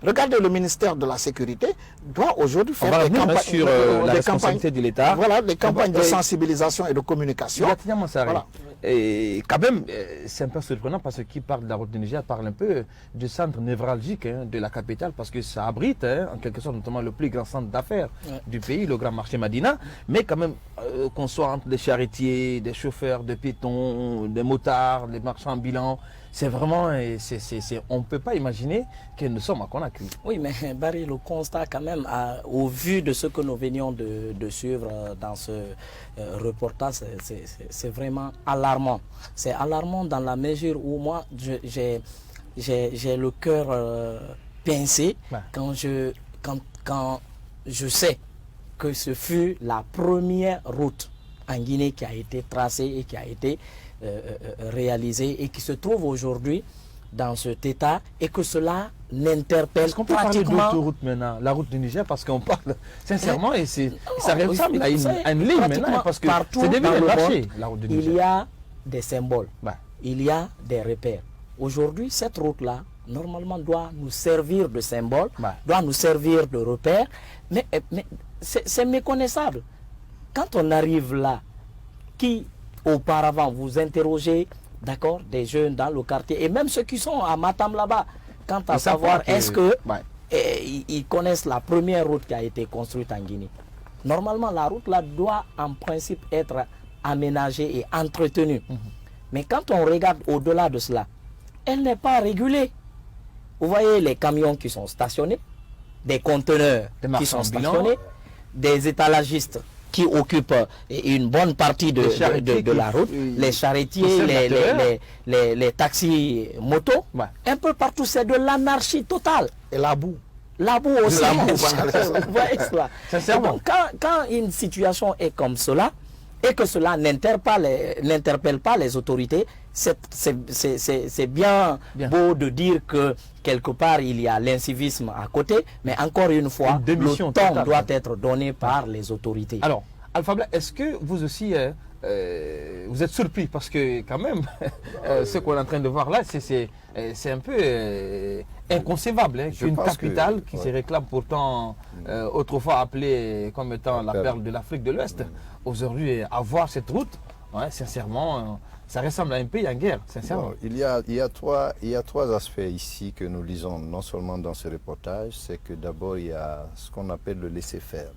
Regardez, le ministère de la Sécurité doit aujourd'hui faire des campagnes sur la responsabilité de l'État. Voilà, des campagnes de sensibilisation et de communication. Voilà. Et quand même, c'est un peu surprenant parce qu'il parle de la route du Niger, parle un peu du centre névralgique de la capitale parce que ça abrite en quelque sorte notamment le plus grand centre d'affaires du pays, le grand marché Madina. Mais quand même, qu'on soit entre des charretiers, des chauffeurs, des piétons, des motards, des marchands ambulants, c'est vraiment, on ne peut pas imaginer que nous sommes à Conakry. Oui, mais Barry, le constat quand même, au vu de ce que nous venions de suivre dans ce reportage, c'est vraiment alarmant. C'est alarmant dans la mesure où moi, j'ai le cœur pincé quand je sais que ce fut la première route en Guinée qui a été tracée et qui a été réalisée et qui se trouve aujourd'hui dans cet état et que cela n'interpelle pratiquement... Est-ce qu'on peut parler d'autoroute maintenant, la route du Niger, parce qu'on parle sincèrement et ça ressemble à une ligne maintenant, parce que c'est devenu un marché, la route du Niger. Il y a des symboles, il y a des repères. Aujourd'hui, cette route-là, normalement, doit nous servir de symbole, doit nous servir de repère, mais c'est méconnaissable. Quand on arrive là, qui auparavant vous interrogez, d'accord, des jeunes dans le quartier, et même ceux qui sont à Matam là-bas, quant à savoir est-ce que ils connaissent la première route qui a été construite en Guinée. Normalement, la route là doit en principe être aménagée et entretenue. Mais quand on regarde au-delà de cela, elle n'est pas régulée. Vous voyez les camions qui sont stationnés, des conteneurs qui sont stationnés, des étalagistes qui occupent une bonne partie de la route, les charretiers, les taxis motos, un peu partout, c'est de l'anarchie totale. Et la boue. La boue aussi. Vous voyez cela. Donc, quand une situation est comme cela, et que cela n'interpelle pas les autorités, c'est bien beau de dire que quelque part il y a l'incivisme à côté, mais encore une fois, le temps doit être donné par les autorités. Alors, Alpha Blay, est-ce que vous aussi, vous êtes surpris parce que quand même, ce qu'on est en train de voir là, c'est un peu inconcevable qu'une capitale qui se réclame pourtant autrefois appelée comme étant la perle de l'Afrique de l'Ouest, aujourd'hui avoir cette route, sincèrement, ça ressemble à un pays en guerre, sincèrement. Bon, il y a trois aspects ici que nous lisons, non seulement dans ce reportage, c'est que d'abord il y a ce qu'on appelle le laisser-faire.